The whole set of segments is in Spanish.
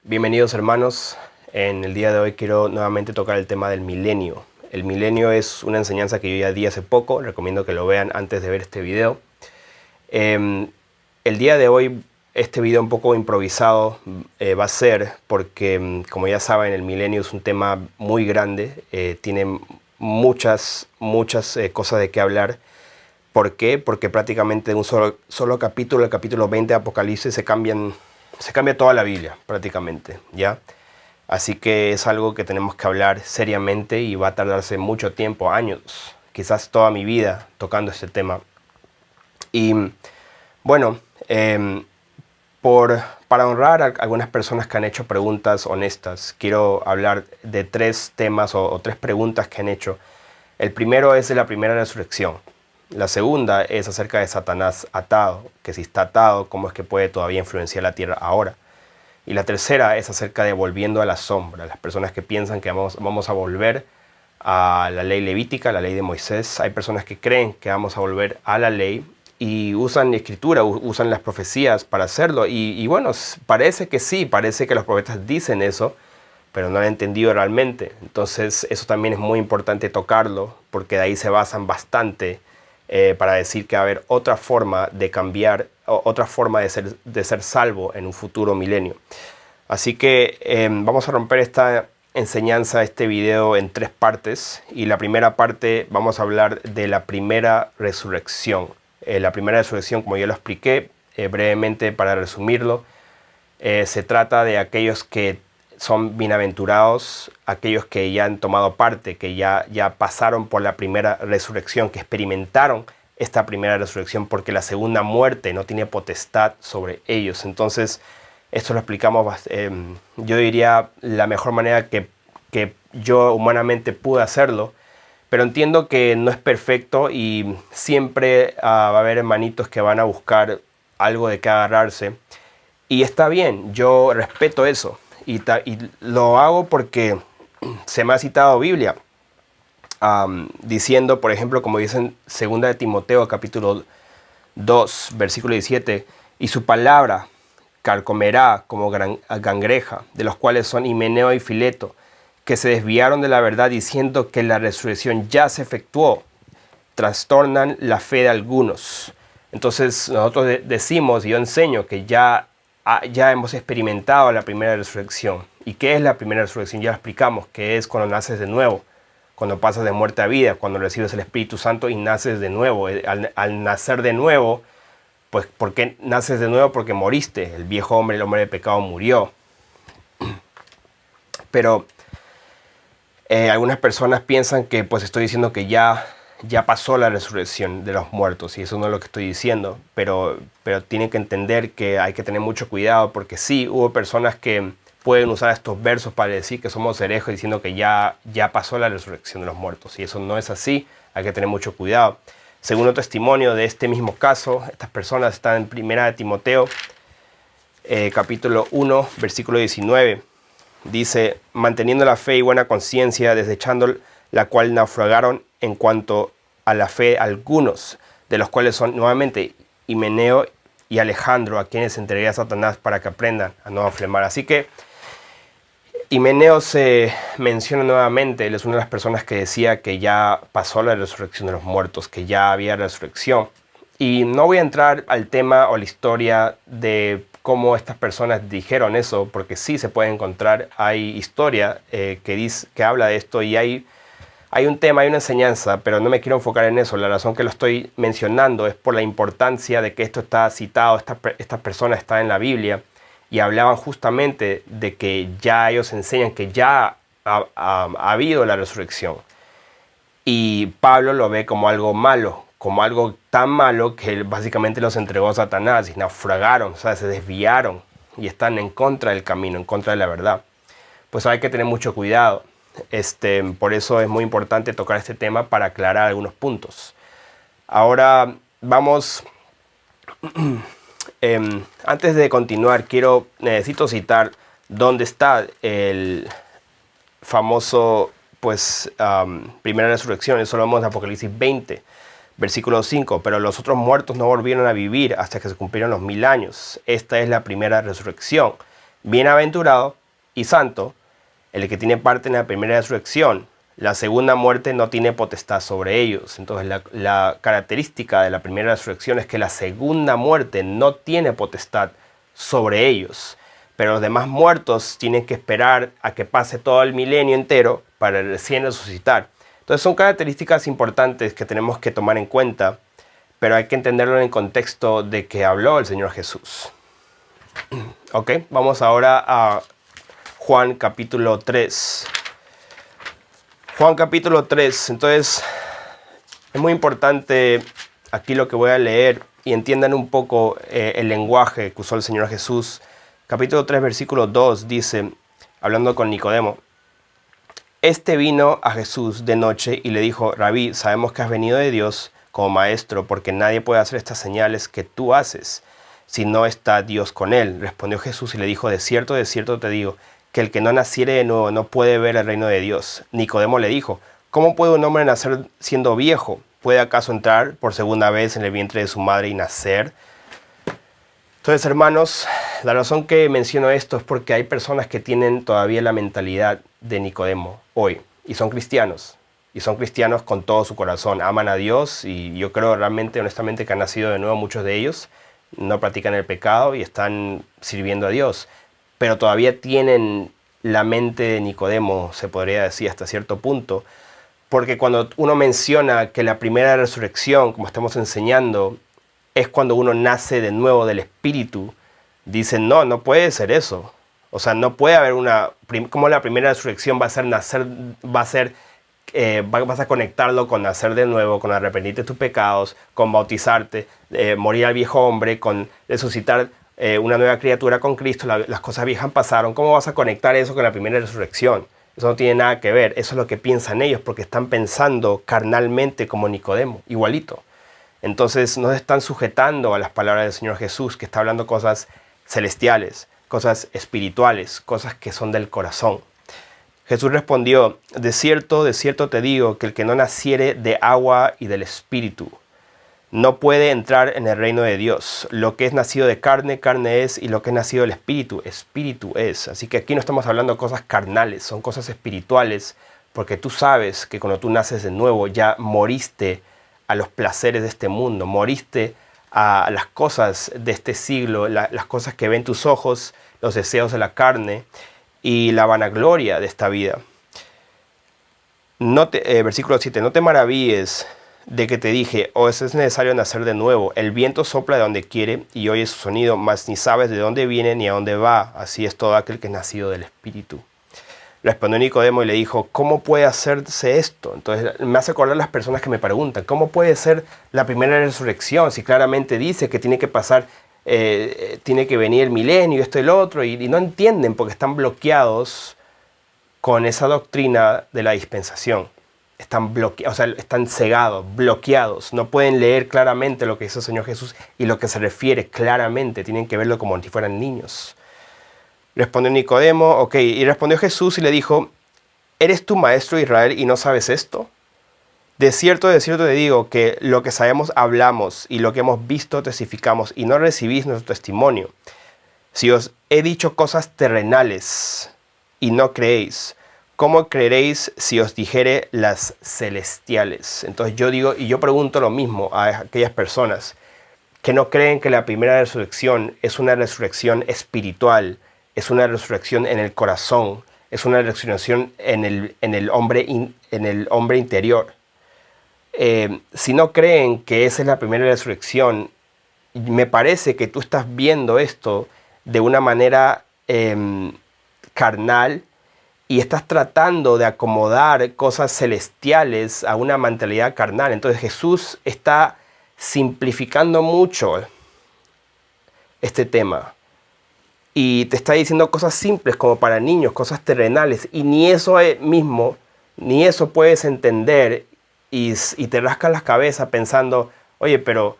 Bienvenidos hermanos, en el día de hoy quiero nuevamente tocar el tema del milenio. El milenio es una enseñanza que yo ya di hace poco, recomiendo que lo vean antes de ver este video. El día de hoy este video un poco improvisado va a ser porque, como ya saben, el milenio es un tema muy grande, tiene muchas cosas de qué hablar. ¿Por qué? Porque prácticamente de un solo capítulo, el capítulo 20 de Apocalipsis, se cambia toda la Biblia prácticamente, ¿ya? Así que es algo que tenemos que hablar seriamente y va a tardarse mucho tiempo, años, quizás toda mi vida tocando este tema. Y bueno, para honrar a algunas personas que han hecho preguntas honestas, quiero hablar de tres temas o tres preguntas que han hecho. El primero es de la primera resurrección. La segunda es acerca de Satanás atado, que si está atado, ¿cómo es que puede todavía influenciar la tierra ahora? Y la tercera es acerca de volviendo a la sombra, las personas que piensan que vamos a volver a la ley levítica, la ley de Moisés. Hay personas que creen que vamos a volver a la ley y usan escritura, usan las profecías para hacerlo. Y bueno, parece que sí, parece que los profetas dicen eso, pero no lo han entendido realmente. Entonces eso también es muy importante tocarlo, porque de ahí se basan bastante para decir que va a haber otra forma de cambiar, otra forma de ser salvo en un futuro milenio. Así que vamos a romper esta enseñanza, este video, en tres partes. Y la primera parte vamos a hablar de la primera resurrección. La primera resurrección, como ya lo expliqué brevemente para resumirlo, se trata de aquellos que son bienaventurados, aquellos que ya han tomado parte, que ya pasaron por la primera resurrección, que experimentaron esta primera resurrección, porque la segunda muerte no tiene potestad sobre ellos. Entonces, esto lo explicamos, yo diría, la mejor manera que yo humanamente pude hacerlo, pero entiendo que no es perfecto y siempre va a haber hermanitos que van a buscar algo de qué agarrarse. Y está bien, yo respeto eso. Y lo hago porque se me ha citado Biblia diciendo, por ejemplo, como dicen 2 de Timoteo capítulo 2 versículo 17, y su palabra carcomerá como gangreja, de los cuales son Himeneo y Fileto, que se desviaron de la verdad diciendo que la resurrección ya se efectuó, trastornan la fe de algunos. Entonces nosotros decimos, y yo enseño que ya hemos experimentado la primera resurrección. ¿Y qué es la primera resurrección? Ya lo explicamos, que es cuando naces de nuevo, cuando pasas de muerte a vida, cuando recibes el Espíritu Santo y naces de nuevo. Al nacer de nuevo, pues ¿por qué naces de nuevo? Porque moriste, el viejo hombre, el hombre de pecado murió. Pero algunas personas piensan que pues estoy diciendo que ya pasó la resurrección de los muertos, y eso no es lo que estoy diciendo, pero tienen que entender que hay que tener mucho cuidado, porque sí, hubo personas que pueden usar estos versos para decir que somos herejes diciendo que ya pasó la resurrección de los muertos, y eso no es así, hay que tener mucho cuidado. Segundo testimonio de este mismo caso, estas personas están en 1 de Timoteo, capítulo 1, versículo 19, dice, manteniendo la fe y buena conciencia, desechando la cual naufragaron en cuanto a la fe algunos, de los cuales son nuevamente Himeneo y Alejandro, a quienes entregué a Satanás para que aprendan a no afirmar. Así que Himeneo se menciona nuevamente, él es una de las personas que decía que ya pasó la resurrección de los muertos, que ya había resurrección. Y no voy a entrar al tema o la historia de cómo estas personas dijeron eso, porque sí se puede encontrar, hay historia que habla de esto, y hay un tema, hay una enseñanza, pero no me quiero enfocar en eso. La razón que lo estoy mencionando es por la importancia de que esto está citado, esta persona está en la Biblia, y hablaban justamente de que ya ellos enseñan que ya ha habido la resurrección. Y Pablo lo ve como algo malo, como algo tan malo que básicamente los entregó a Satanás y naufragaron, o sea, se desviaron y están en contra del camino, en contra de la verdad. Pues hay que tener mucho cuidado. Por eso es muy importante tocar este tema para aclarar algunos puntos. Ahora vamos, antes de continuar, necesito citar dónde está el famoso, primera resurrección. Eso lo vemos en Apocalipsis 20, versículo 5. Pero los otros muertos no volvieron a vivir hasta que se cumplieron los 1000 años. Esta es la primera resurrección. Bienaventurado y santo el que tiene parte en la primera resurrección. La segunda muerte no tiene potestad sobre ellos. Entonces la característica de la primera resurrección es que la segunda muerte no tiene potestad sobre ellos. Pero los demás muertos tienen que esperar a que pase todo el milenio entero para recién resucitar. Entonces son características importantes que tenemos que tomar en cuenta, pero hay que entenderlo en el contexto de que habló el Señor Jesús. Ok, vamos ahora a Juan capítulo 3. Juan capítulo 3. Entonces, es muy importante aquí lo que voy a leer y entiendan un poco el lenguaje que usó el Señor Jesús. Capítulo 3, versículo 2 dice, hablando con Nicodemo, este vino a Jesús de noche y le dijo, Rabí, sabemos que has venido de Dios como maestro, porque nadie puede hacer estas señales que tú haces si no está Dios con él. Respondió Jesús y le dijo, de cierto te digo, que el que no naciere de nuevo no puede ver el reino de Dios. Nicodemo le dijo, ¿cómo puede un hombre nacer siendo viejo? ¿Puede acaso entrar por segunda vez en el vientre de su madre y nacer? Entonces, hermanos, la razón que menciono esto es porque hay personas que tienen todavía la mentalidad de Nicodemo hoy, y son cristianos con todo su corazón, aman a Dios, y yo creo realmente, honestamente, que han nacido de nuevo muchos de ellos, no practican el pecado y están sirviendo a Dios, pero todavía tienen la mente de Nicodemo, se podría decir hasta cierto punto, porque cuando uno menciona que la primera resurrección, como estamos enseñando, es cuando uno nace de nuevo del Espíritu, dicen, no puede ser eso. O sea, no puede haber como la primera resurrección vas a conectarlo con nacer de nuevo, con arrepentirte de tus pecados, con bautizarte, morir al viejo hombre, con resucitar una nueva criatura con Cristo, las cosas viejas pasaron. ¿Cómo vas a conectar eso con la primera resurrección? Eso no tiene nada que ver. Eso es lo que piensan ellos, porque están pensando carnalmente como Nicodemo, igualito. Entonces no se están sujetando a las palabras del Señor Jesús, que está hablando cosas celestiales, cosas espirituales, cosas que son del corazón. Jesús respondió, de cierto te digo, que el que no naciere de agua y del Espíritu no puede entrar en el reino de Dios. Lo que es nacido de carne, carne es, y lo que es nacido del Espíritu, Espíritu es. Así que aquí no estamos hablando de cosas carnales, son cosas espirituales, porque tú sabes que cuando tú naces de nuevo ya moriste a los placeres de este mundo, moriste a las cosas de este siglo, las cosas que ven tus ojos, los deseos de la carne y la vanagloria de esta vida. Versículo 7, no te maravilles de que te dije, es necesario nacer de nuevo. El viento sopla de donde quiere y oyes su sonido, mas ni sabes de dónde viene ni a dónde va. Así es todo aquel que es nacido del Espíritu. Respondió Nicodemo y le dijo, ¿cómo puede hacerse esto? Entonces me hace acordar las personas que me preguntan, ¿cómo puede ser la primera resurrección? Si claramente dice que tiene que pasar, tiene que venir el milenio, esto y lo otro, y no entienden porque están bloqueados con esa doctrina de la dispensación. Están bloqueados, o sea, están cegados, bloqueados, no pueden leer claramente lo que dice el Señor Jesús y lo que se refiere claramente, tienen que verlo como si fueran niños. Respondió Nicodemo, y respondió Jesús y le dijo, ¿eres tú maestro de Israel y no sabes esto? De cierto te digo que lo que sabemos hablamos y lo que hemos visto testificamos y no recibís nuestro testimonio. Si os he dicho cosas terrenales y no creéis, ¿cómo creeréis si os dijere las celestiales? Entonces yo digo, y yo pregunto lo mismo a aquellas personas que no creen que la primera resurrección es una resurrección espiritual, es una resurrección en el corazón, es una resurrección en el hombre interior. Si no creen que esa es la primera resurrección, me parece que tú estás viendo esto de una manera carnal y estás tratando de acomodar cosas celestiales a una mentalidad carnal. Entonces Jesús está simplificando mucho este tema. Y te está diciendo cosas simples como para niños, cosas terrenales. Y ni eso mismo, ni eso puedes entender. Y te rascas la cabeza pensando, oye, pero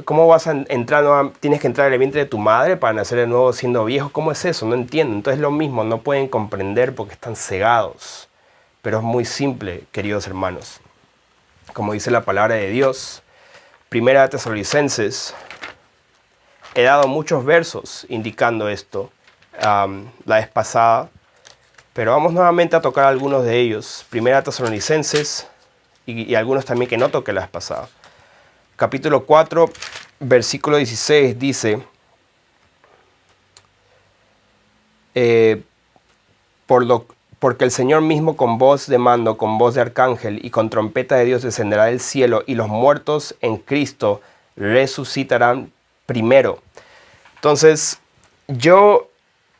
¿cómo vas a entrar? ¿Tienes que entrar en el vientre de tu madre para nacer de nuevo siendo viejo? ¿Cómo es eso? No entiendo. Entonces lo mismo, no pueden comprender porque están cegados. Pero es muy simple, queridos hermanos. Como dice la palabra de Dios, Primera Tesalonicenses, he dado muchos versos indicando esto, la vez pasada, pero vamos nuevamente a tocar algunos de ellos. Primera Tesalonicenses y algunos también que no toqué la vez pasada. Capítulo 4, versículo 16 dice: porque el Señor mismo con voz de mando, con voz de arcángel y con trompeta de Dios descenderá del cielo, y los muertos en Cristo resucitarán primero. Entonces, yo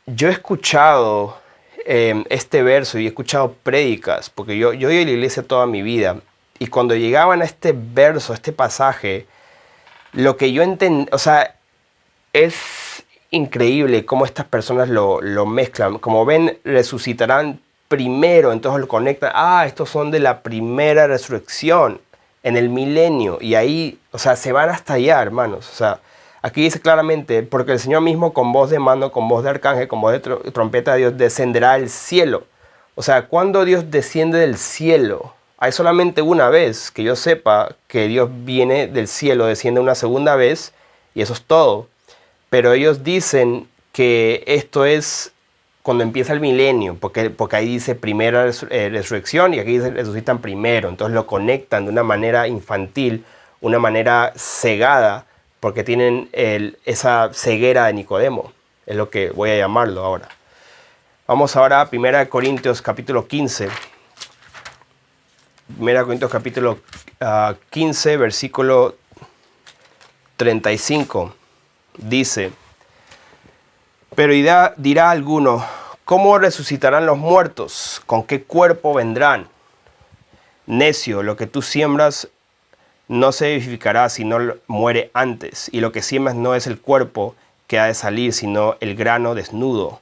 he escuchado este verso y he escuchado prédicas, porque yo he ido a la iglesia toda mi vida, y cuando llegaban a este verso, a este pasaje, lo que yo entendí, o sea, es increíble cómo estas personas lo mezclan. Como ven, resucitarán primero, entonces lo conectan. Estos son de la primera resurrección en el milenio. Y ahí, o sea, se van hasta allá, hermanos. O sea, aquí dice claramente: porque el Señor mismo con voz de mando, con voz de arcángel, con voz de trompeta de Dios, descenderá al cielo. O sea, cuando Dios desciende del cielo, hay solamente una vez que yo sepa que Dios viene del cielo, desciende una segunda vez, y eso es todo. Pero ellos dicen que esto es cuando empieza el milenio, porque ahí dice primera resurrección y aquí dice resucitan primero. Entonces lo conectan de una manera infantil, una manera cegada, porque tienen esa ceguera de Nicodemo. Es lo que voy a llamarlo ahora. Vamos ahora a 1 Corintios capítulo 15. 1 Corintios capítulo 15, versículo 35. Dice: pero dirá alguno: ¿cómo resucitarán los muertos? ¿Con qué cuerpo vendrán? Necio, lo que tú siembras no se vivificará, sino muere antes. Y lo que siembras no es el cuerpo que ha de salir, sino el grano desnudo,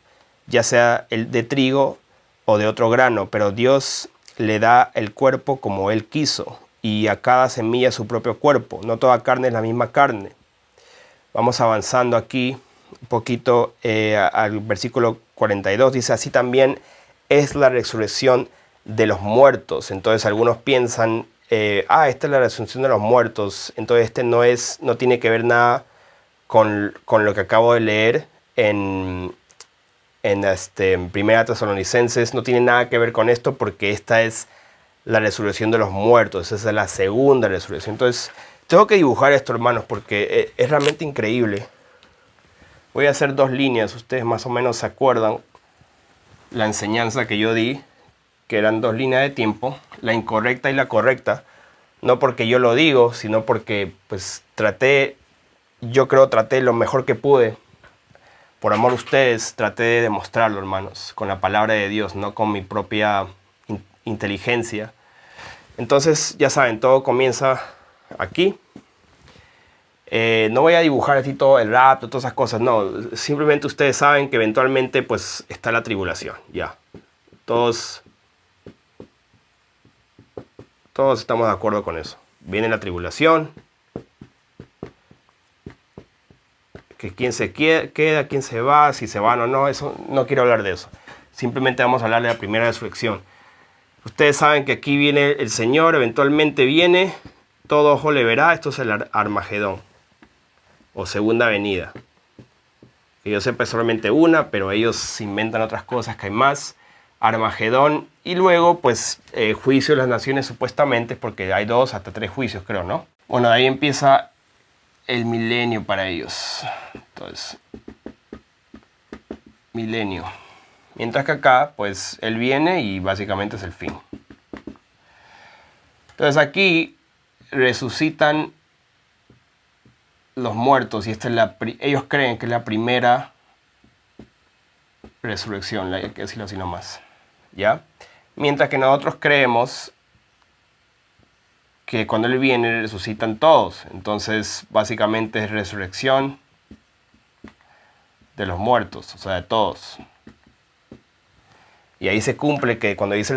ya sea el de trigo o de otro grano. Pero Dios le da el cuerpo como Él quiso, y a cada semilla su propio cuerpo. No toda carne es la misma carne. Vamos avanzando aquí un poquito al versículo 42. Dice: así también es la resurrección de los muertos. Entonces algunos piensan, esta es la resurrección de los muertos. Entonces no tiene que ver nada con lo que acabo de leer en Primera Tesalonicenses. No tiene nada que ver con esto, porque esta es la resurrección de los muertos. Esa es la segunda resurrección. Entonces tengo que dibujar esto, hermanos, porque es realmente increíble. Voy a hacer dos líneas. Ustedes más o menos se acuerdan la enseñanza que yo di, que eran dos líneas de tiempo, la incorrecta y la correcta. No porque yo lo digo, sino porque pues traté lo mejor que pude. Por amor a ustedes, traté de demostrarlo, hermanos, con la palabra de Dios, no con mi propia inteligencia. Entonces, ya saben, todo comienza aquí. No voy a dibujar así todo el rapto, todas esas cosas, no. Simplemente ustedes saben que eventualmente pues está la tribulación, ya. Todos estamos de acuerdo con eso. Viene la tribulación. Que quién se queda, quién se va, si se van o no, eso no quiero hablar de eso. Simplemente vamos a hablar de la primera resurrección. Ustedes saben que aquí viene el Señor, eventualmente viene, todo ojo le verá. Esto es el Armagedón, o segunda venida. Que yo sepa es solamente una, pero ellos inventan otras cosas que hay más. Armagedón, y luego pues juicio de las naciones supuestamente, porque hay 2 hasta 3 juicios, creo, ¿no? Bueno, de ahí empieza el milenio para ellos. Entonces, milenio. Mientras que acá, pues, Él viene y básicamente es el fin. Entonces aquí resucitan los muertos, y esta es ellos creen que es la primera resurrección, hay que decirlo así nomás, ¿ya? Mientras que nosotros creemos que cuando Él viene resucitan todos. Entonces básicamente es resurrección de los muertos, o sea, de todos. Y ahí se cumple que cuando dice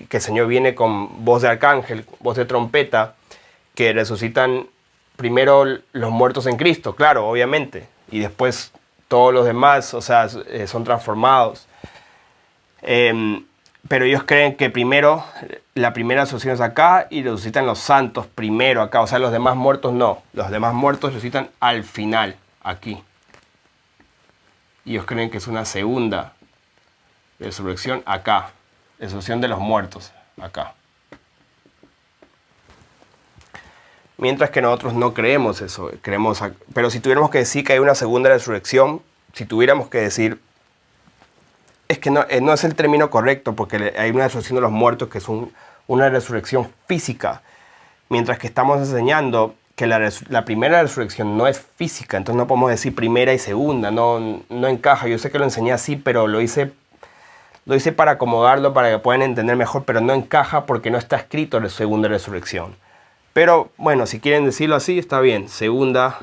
que el Señor viene con voz de arcángel, voz de trompeta, que resucitan primero los muertos en Cristo, claro, obviamente, y después todos los demás, o sea, son transformados. Pero ellos creen que primero, la primera resurrección es acá, y resucitan los santos primero acá. O sea, los demás muertos no. Los demás muertos resucitan al final, aquí. y ellos creen que es una segunda resurrección acá, resurrección de los muertos acá. Mientras que nosotros no creemos eso, pero si tuviéramos que decir que hay una segunda resurrección, si tuviéramos que decir, es que no es el término correcto, porque hay una resurrección de los muertos que es una resurrección física, mientras que estamos enseñando que la primera resurrección no es física, entonces no podemos decir primera y segunda, no encaja. Yo sé que lo enseñé así, pero lo hice para acomodarlo, para que puedan entender mejor, pero no encaja porque no está escrito la segunda resurrección. Pero bueno, si quieren decirlo así, está bien. Segunda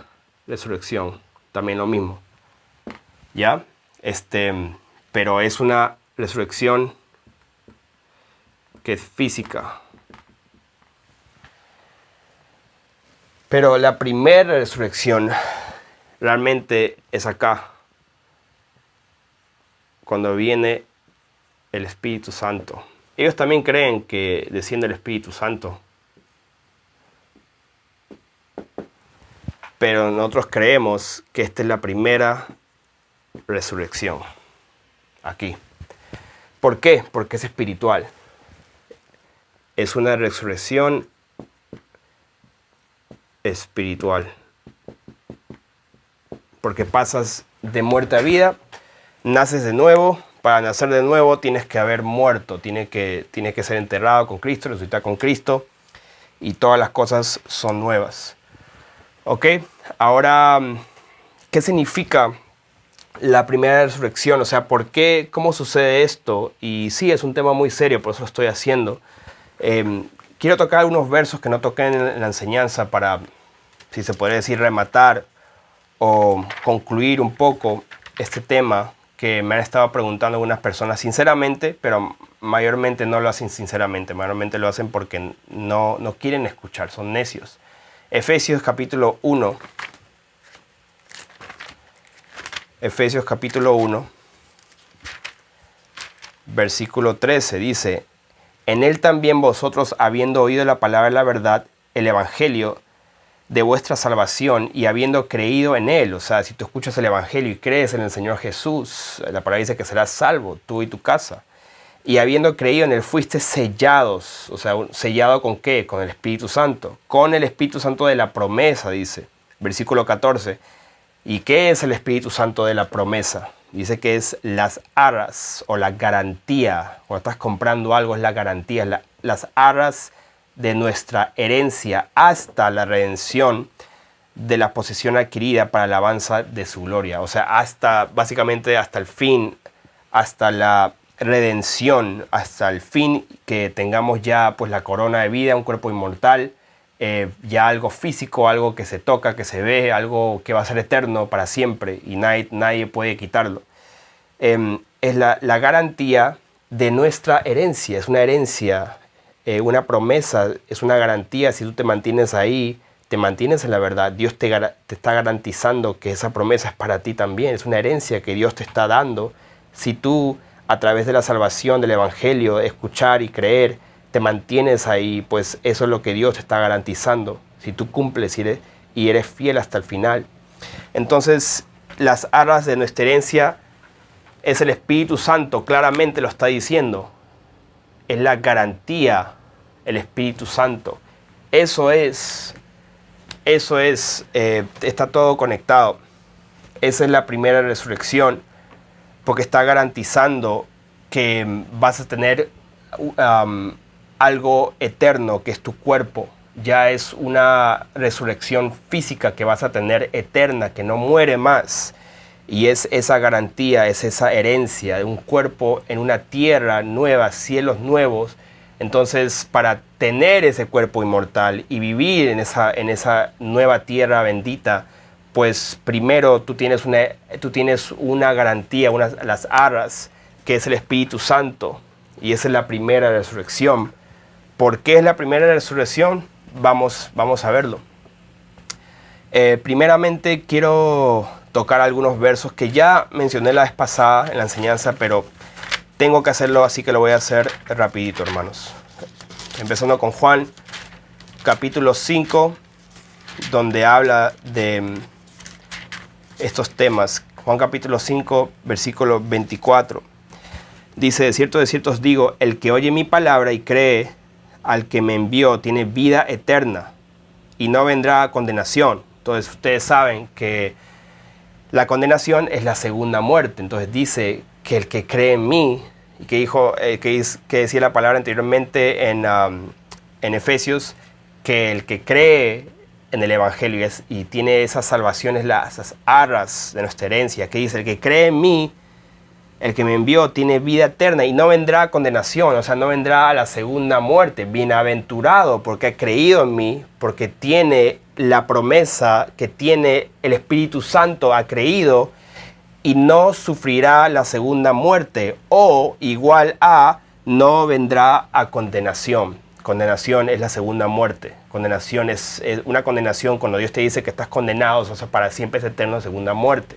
resurrección, también lo mismo. ¿Ya? Pero es una resurrección que es física. Pero la primera resurrección realmente es acá, cuando viene el Espíritu Santo. Ellos también creen que desciende el Espíritu Santo. Pero nosotros creemos que esta es la primera resurrección. Aquí. ¿Por qué? Porque es espiritual. Es una resurrección espiritual. Porque pasas de muerte a vida, naces de nuevo. Para nacer de nuevo tienes que haber muerto, tienes que ser enterrado con Cristo, resucitar con Cristo, y todas las cosas son nuevas. Ok, ahora, ¿qué significa la primera resurrección? O sea, ¿por qué? ¿Cómo sucede esto? Y sí, es un tema muy serio, por eso lo estoy haciendo. Quiero tocar algunos versos que no toqué en la enseñanza para, si se puede decir, rematar o concluir un poco este tema que me han estado preguntando algunas personas sinceramente, pero mayormente no lo hacen sinceramente, mayormente lo hacen porque no quieren escuchar, son necios. Efesios capítulo 1. Efesios capítulo 1, versículo 13 dice: en él también vosotros, habiendo oído la palabra de la verdad, el evangelio de vuestra salvación, y habiendo creído en él, o sea, si tú escuchas el evangelio y crees en el Señor Jesús, la palabra dice que serás salvo, tú y tu casa. Y habiendo creído en él, fuiste sellados. O sea, ¿sellado con qué? Con el Espíritu Santo. Con el Espíritu Santo de la promesa, dice. Versículo 14. ¿Y qué es el Espíritu Santo de la promesa? Dice que es las arras o la garantía. Cuando estás comprando algo es la garantía. Las arras de nuestra herencia hasta la redención de la posesión adquirida para la alabanza de su gloria. O sea, básicamente hasta el fin, hasta la redención, hasta el fin que tengamos ya pues la corona de vida, un cuerpo inmortal, ya algo físico, algo que se toca, que se ve, algo que va a ser eterno para siempre y nadie puede quitarlo. Es la garantía de nuestra herencia, es una herencia, una promesa, es una garantía. Si tú te mantienes ahí, te mantienes en la verdad, Dios te está garantizando que esa promesa es para ti también, es una herencia que Dios te está dando. Si tú, a través de la salvación, del evangelio, escuchar y creer, te mantienes ahí, pues eso es lo que Dios te está garantizando. Si tú cumples y eres fiel hasta el final. Entonces, las arras de nuestra herencia es el Espíritu Santo, claramente lo está diciendo. Es la garantía, el Espíritu Santo. Eso es, está todo conectado. Esa es la primera resurrección, porque está garantizando que vas a tener algo eterno, que es tu cuerpo. Ya es una resurrección física que vas a tener eterna, que no muere más. Y es esa garantía, es esa herencia de un cuerpo en una tierra nueva, cielos nuevos. Entonces, para tener ese cuerpo inmortal y vivir en esa nueva tierra bendita, pues primero tú tienes una garantía, las arras, que es el Espíritu Santo. Y esa es la primera resurrección. ¿Por qué es la primera resurrección? Vamos a verlo. Primeramente quiero tocar algunos versos que ya mencioné la vez pasada en la enseñanza, pero tengo que hacerlo, así que lo voy a hacer rapidito, hermanos. Empezando con Juan, capítulo 5, donde habla de estos temas Juan capítulo 5, versículo 24. Dice, de cierto os digo, el que oye mi palabra y cree al que me envió tiene vida eterna y no vendrá a condenación. Entonces ustedes saben que la condenación es la segunda muerte. Entonces dice que el que cree en mí, y que dijo, que decía la palabra anteriormente en Efesios, que el que cree en el Evangelio y tiene esas salvaciones, esas arras de nuestra herencia, que dice, el que cree en mí, el que me envió, tiene vida eterna y no vendrá a condenación, o sea, no vendrá a la segunda muerte. Bienaventurado porque ha creído en mí, porque tiene la promesa que tiene el Espíritu Santo, ha creído y no sufrirá la segunda muerte, o igual a no vendrá a condenación. Condenación es la segunda muerte. Condenación es una condenación cuando Dios te dice que estás condenado, o sea, para siempre es eterno, segunda muerte.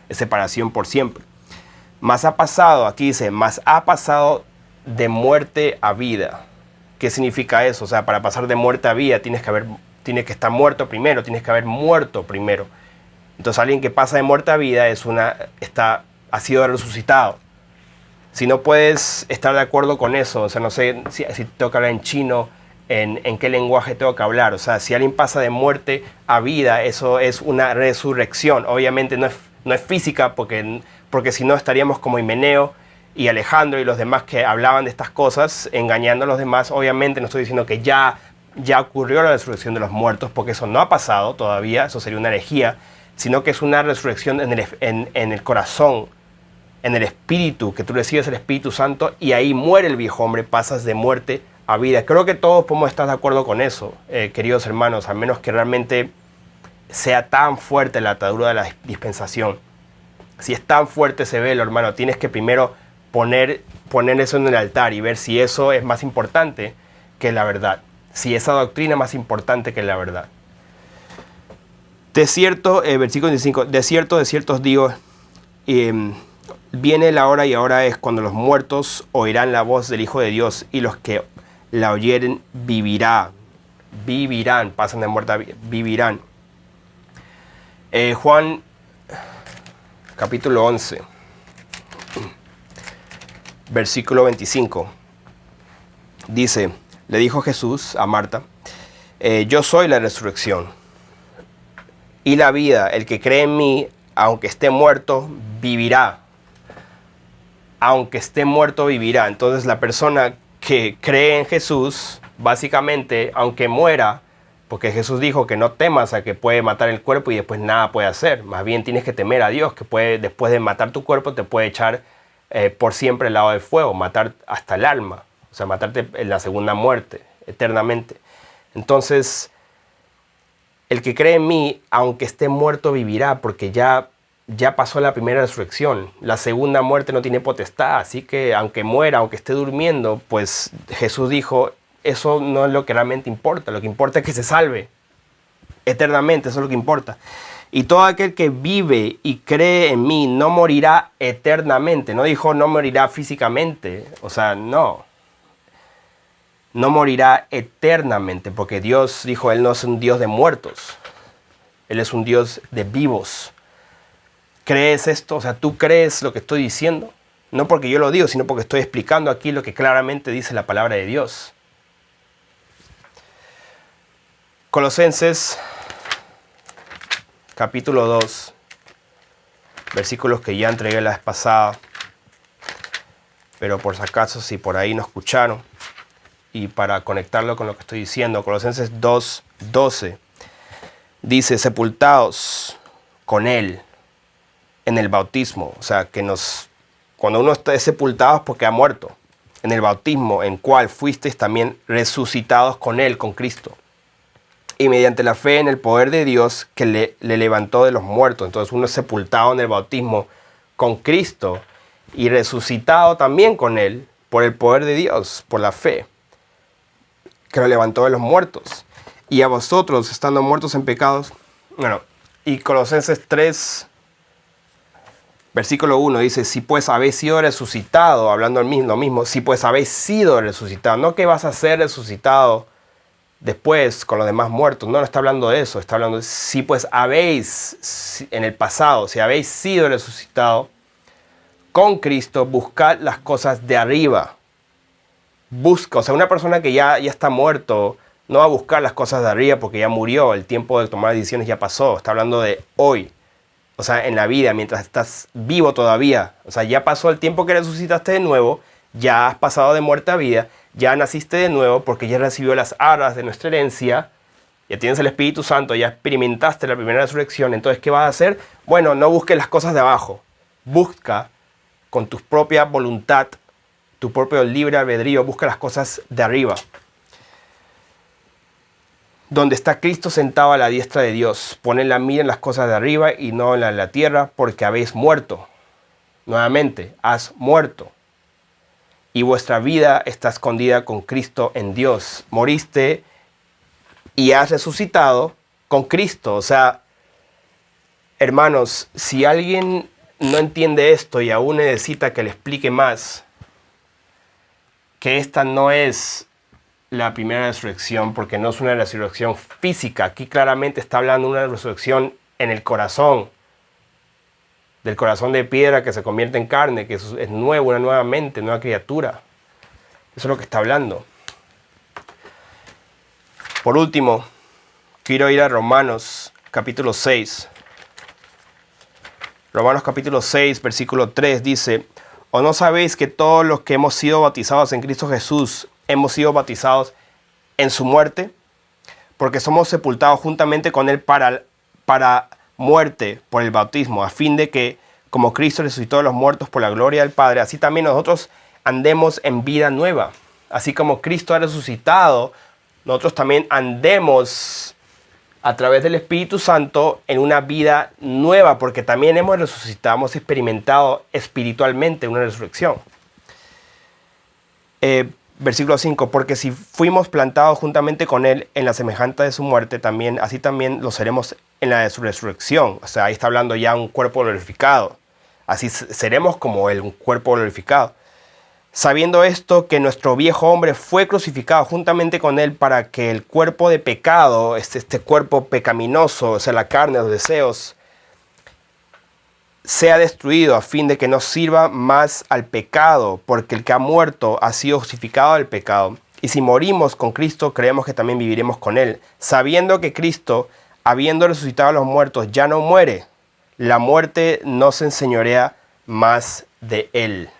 Es separación por siempre. Mas ha pasado, aquí dice, mas ha pasado de muerte a vida. ¿Qué significa eso? O sea, para pasar de muerte a vida tienes que estar muerto primero, tienes que haber muerto primero. Entonces alguien que pasa de muerte a vida ha sido resucitado. Si no puedes estar de acuerdo con eso, o sea, no sé si tengo que hablar en chino, en qué lenguaje tengo que hablar. O sea, si alguien pasa de muerte a vida, eso es una resurrección. Obviamente no es física, porque si no estaríamos como Himeneo y Alejandro y los demás que hablaban de estas cosas, engañando a los demás. Obviamente no estoy diciendo que ya ocurrió la resurrección de los muertos, porque eso no ha pasado todavía, eso sería una herejía, sino que es una resurrección en el corazón, en el espíritu, que tú recibes el Espíritu Santo y ahí muere el viejo hombre, pasas de muerte a vida. Creo que todos podemos estar de acuerdo con eso, queridos hermanos, a menos que realmente sea tan fuerte la atadura de la dispensación. Si es tan fuerte ese velo, hermano, tienes que primero poner eso en el altar y ver si eso es más importante que la verdad, si esa doctrina es más importante que la verdad. De cierto, versículo 15, de cierto os digo, viene la hora y ahora es cuando los muertos oirán la voz del Hijo de Dios y los que la oyeren vivirán, pasan de muerte a vida, vivirán. Juan capítulo 11, versículo 25, dice, le dijo Jesús a Marta, yo soy la resurrección y la vida, el que cree en mí, aunque esté muerto, vivirá. Aunque esté muerto, vivirá. Entonces la persona que cree en Jesús, básicamente, aunque muera, porque Jesús dijo que no temas a que puede matar el cuerpo y después nada puede hacer. Más bien tienes que temer a Dios, que puede, después de matar tu cuerpo, te puede echar por siempre al lado del fuego, matar hasta el alma. O sea, matarte en la segunda muerte, eternamente. Entonces, el que cree en mí, aunque esté muerto, vivirá, porque ya pasó la primera resurrección. La segunda muerte no tiene potestad, así que aunque muera, aunque esté durmiendo, pues Jesús dijo, eso no es lo que realmente importa. Lo que importa es que se salve eternamente, eso es lo que importa. Y todo aquel que vive y cree en mí no morirá eternamente. No dijo no morirá físicamente, o sea, no morirá eternamente, porque Dios dijo, Él no es un Dios de muertos, Él es un Dios de vivos. ¿Crees esto? O sea, ¿tú crees lo que estoy diciendo? No porque yo lo digo, sino porque estoy explicando aquí lo que claramente dice la palabra de Dios. Colosenses, capítulo 2, versículos que ya entregué la vez pasada, pero por si acaso, si por ahí no escucharon, y para conectarlo con lo que estoy diciendo, Colosenses 2:12, dice, sepultados con Él en el bautismo. O sea, que cuando uno está sepultado es porque ha muerto. En el bautismo, en cual fuisteis también resucitados con Él, con Cristo. Y mediante la fe en el poder de Dios que le levantó de los muertos. Entonces uno es sepultado en el bautismo con Cristo y resucitado también con Él por el poder de Dios, por la fe, que lo levantó de los muertos. Y a vosotros, estando muertos en pecados. Bueno, y Colosenses 3, versículo 1 dice, si pues habéis sido resucitado, hablando lo mismo, si pues habéis sido resucitado, no que vas a ser resucitado después con los demás muertos. No está hablando de eso. Está hablando de si pues en el pasado, si habéis sido resucitado con Cristo, buscad las cosas de arriba. Busca, o sea, una persona que ya está muerto no va a buscar las cosas de arriba porque ya murió, el tiempo de tomar decisiones ya pasó. Está hablando de hoy, o sea, en la vida, mientras estás vivo todavía. O sea, ya pasó el tiempo que resucitaste de nuevo, ya has pasado de muerte a vida, ya naciste de nuevo porque ya recibió las arras de nuestra herencia, ya tienes el Espíritu Santo, ya experimentaste la primera resurrección. Entonces, ¿qué vas a hacer? Bueno, no busques las cosas de abajo, busca con tu propia voluntad, tu propio libre albedrío, busca las cosas de arriba, donde está Cristo sentado a la diestra de Dios. Poned la mira en las cosas de arriba y no en la tierra, porque habéis muerto. Nuevamente, has muerto. Y vuestra vida está escondida con Cristo en Dios. Moriste y has resucitado con Cristo. O sea, hermanos, si alguien no entiende esto y aún necesita que le explique más, que esta no es la primera resurrección, porque no es una resurrección física. Aquí claramente está hablando de una resurrección en el corazón, del corazón de piedra que se convierte en carne, que es nuevo, una nueva mente, nueva criatura. Eso es lo que está hablando. Por último, quiero ir a Romanos capítulo 6. Romanos capítulo 6, versículo 3 dice: ¿O no sabéis que todos los que hemos sido bautizados en Cristo Jesús hemos sido bautizados en su muerte? Porque somos sepultados juntamente con Él para muerte por el bautismo, a fin de que, como Cristo resucitó de los muertos por la gloria del Padre, así también nosotros andemos en vida nueva. Así como Cristo ha resucitado, nosotros también andemos a través del Espíritu Santo en una vida nueva, porque también hemos resucitado, hemos experimentado espiritualmente una resurrección. Versículo 5, porque si fuimos plantados juntamente con Él en la semejanza de su muerte, así también lo seremos en la de su resurrección. O sea, ahí está hablando ya un cuerpo glorificado. Así seremos como Él, un cuerpo glorificado. Sabiendo esto, que nuestro viejo hombre fue crucificado juntamente con Él para que el cuerpo de pecado, este cuerpo pecaminoso, o sea, la carne, los deseos, sea destruido, a fin de que no sirva más al pecado, porque el que ha muerto ha sido justificado del pecado. Y si morimos con Cristo, creemos que también viviremos con Él, sabiendo que Cristo, habiendo resucitado a los muertos, ya no muere. La muerte no se enseñorea más de Él.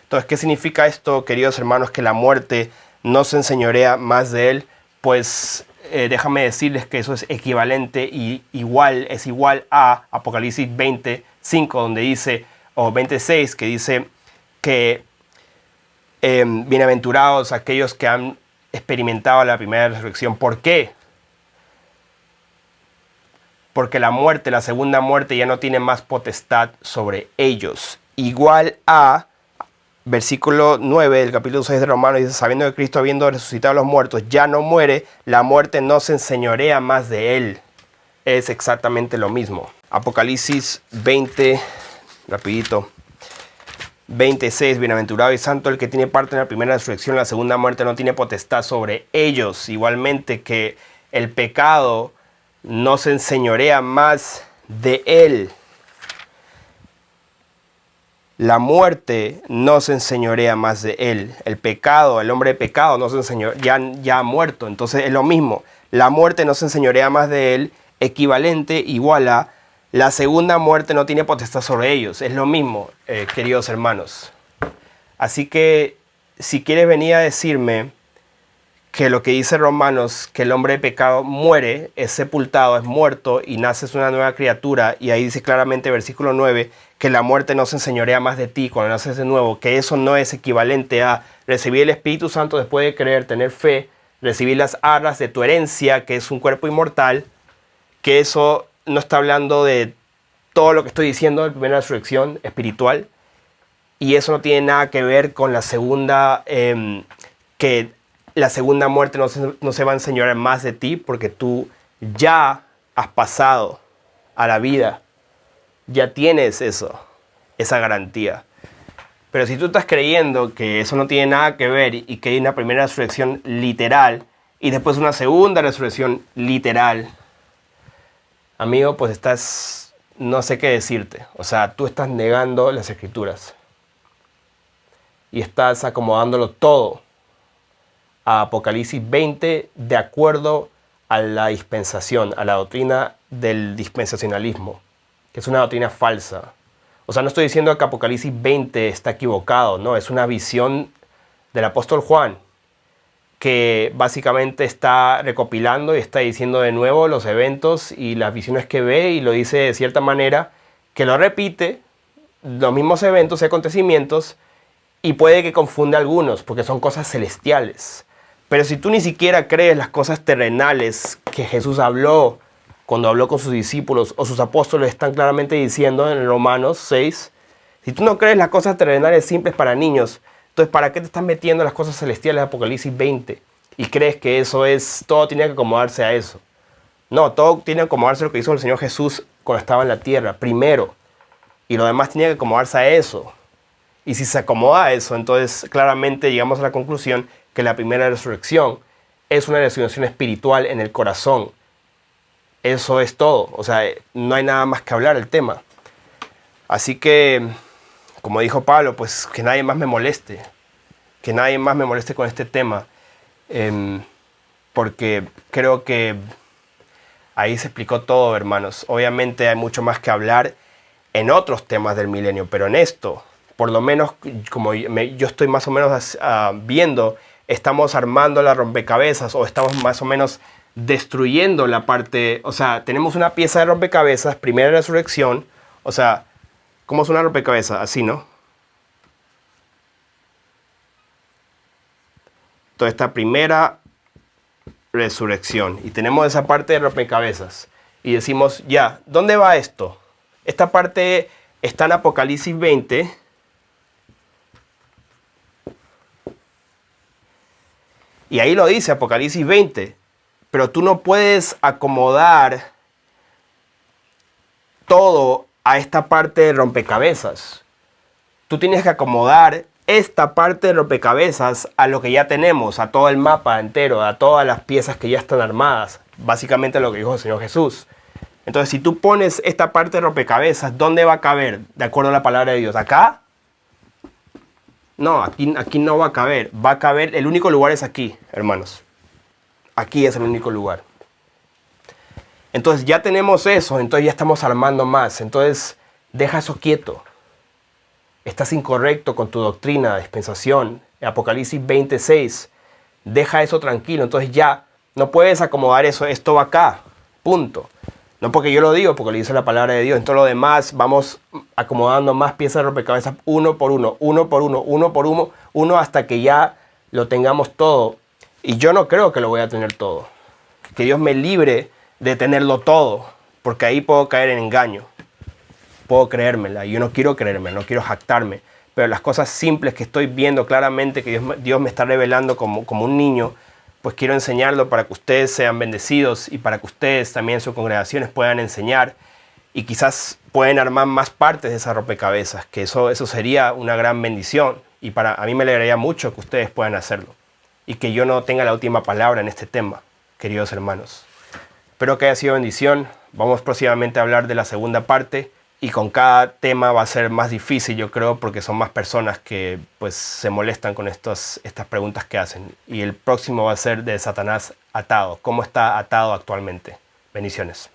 Entonces, ¿qué significa esto, queridos hermanos, que la muerte no se enseñorea más de Él? Pues déjame decirles que eso es equivalente y es igual a Apocalipsis 25, donde dice, o 26, que dice que bienaventurados aquellos que han experimentado la primera resurrección. ¿Por qué? Porque la muerte, la segunda muerte, ya no tiene más potestad sobre ellos. Igual a versículo 9 del capítulo 6 de Romanos, dice: sabiendo que Cristo, habiendo resucitado a los muertos, ya no muere, la muerte no se enseñorea más de Él. Es exactamente lo mismo. Apocalipsis 20, rapidito. 26, bienaventurado y santo el que tiene parte en la primera resurrección, la segunda muerte no tiene potestad sobre ellos. Igualmente que el pecado no se enseñorea más de Él. La muerte no se enseñorea más de Él. El pecado, el hombre de pecado no se enseñorea, ya ha muerto. Entonces es lo mismo. La muerte no se enseñorea más de Él, equivalente, igual a la segunda muerte no tiene potestad sobre ellos. Es lo mismo, queridos hermanos. Así que si quieres venir a decirme que lo que dice Romanos, que el hombre de pecado muere, es sepultado, es muerto y naces una nueva criatura, y ahí dice claramente versículo 9, que la muerte no se enseñorea más de ti cuando naces de nuevo, que eso no es equivalente a recibir el Espíritu Santo después de creer, tener fe, recibir las arras de tu herencia, que es un cuerpo inmortal, que eso no está hablando de todo lo que estoy diciendo de primera resurrección espiritual, y eso no tiene nada que ver con la segunda, que la segunda muerte no se va a enseñorear más de ti, porque tú ya has pasado a la vida, ya tienes esa garantía. Pero si tú estás creyendo que eso no tiene nada que ver y que hay una primera resurrección literal, y después una segunda resurrección literal, amigo, pues estás, no sé qué decirte. O sea, tú estás negando las escrituras y estás acomodándolo todo a Apocalipsis 20 de acuerdo a la dispensación, a la doctrina del dispensacionalismo, que es una doctrina falsa. O sea, no estoy diciendo que Apocalipsis 20 está equivocado, no, es una visión del apóstol Juan, que básicamente está recopilando y está diciendo de nuevo los eventos y las visiones que ve, y lo dice de cierta manera, que lo repite, los mismos eventos y acontecimientos, y puede que confunda a algunos, porque son cosas celestiales. Pero si tú ni siquiera crees las cosas terrenales que Jesús habló cuando habló con sus discípulos, o sus apóstoles están claramente diciendo en Romanos 6, si tú no crees las cosas terrenales simples para niños, entonces ¿para qué te estás metiendo en las cosas celestiales de Apocalipsis 20? Y crees que eso es, todo tiene que acomodarse a eso. No, todo tiene que acomodarse a lo que hizo el Señor Jesús cuando estaba en la tierra, primero. Y lo demás tiene que acomodarse a eso. Y si se acomoda a eso, entonces claramente llegamos a la conclusión que la primera resurrección es una resurrección espiritual en el corazón. Eso es todo. O sea, no hay nada más que hablar del tema. Así que, como dijo Pablo, pues que nadie más me moleste. Que nadie más me moleste con este tema. Porque creo que ahí se explicó todo, hermanos. Obviamente hay mucho más que hablar en otros temas del milenio, pero en esto, por lo menos como yo estoy más o menos viendo, estamos armando la rompecabezas, o estamos más o menos destruyendo la parte, o sea, tenemos una pieza de rompecabezas, primera resurrección, o sea, ¿cómo es una rompecabezas? Así, ¿no? Entonces, esta primera resurrección, y tenemos esa parte de rompecabezas, y decimos, ya, ¿dónde va esto? Esta parte está en Apocalipsis 20, y ahí lo dice Apocalipsis 20, pero tú no puedes acomodar todo a esta parte de rompecabezas. Tú tienes que acomodar esta parte de rompecabezas a lo que ya tenemos, a todo el mapa entero, a todas las piezas que ya están armadas. Básicamente lo que dijo el Señor Jesús. Entonces, si tú pones esta parte de rompecabezas, ¿dónde va a caber? De acuerdo a la palabra de Dios. ¿Acá? No, aquí no va a caber. Va a caber, el único lugar es aquí, hermanos. Aquí es el único lugar. Entonces ya tenemos eso, entonces ya estamos armando más. Entonces deja eso quieto. Estás incorrecto con tu doctrina de dispensación. Apocalipsis 26. Deja eso tranquilo. Entonces ya no puedes acomodar eso. Esto va acá. Punto. No porque yo lo digo, porque lo dice la palabra de Dios. En todo lo demás vamos acomodando más piezas de rompecabezas uno por uno, uno hasta que ya lo tengamos todo. Y yo no creo que lo voy a tener todo. Que Dios me libre de tenerlo todo, porque ahí puedo caer en engaño. Puedo creérmela. Y yo no quiero creérmela, no quiero jactarme. Pero las cosas simples que estoy viendo claramente que Dios me está revelando como un niño, pues quiero enseñarlo para que ustedes sean bendecidos y para que ustedes también en sus congregaciones puedan enseñar y quizás pueden armar más partes de esa rompecabezas, que eso sería una gran bendición, y a mí me alegraría mucho que ustedes puedan hacerlo y que yo no tenga la última palabra en este tema, queridos hermanos. Espero que haya sido bendición. Vamos próximamente a hablar de la segunda parte, y con cada tema va a ser más difícil, yo creo, porque son más personas que pues se molestan con estas preguntas que hacen. Y el próximo va a ser de Satanás atado. ¿Cómo está atado actualmente? Bendiciones.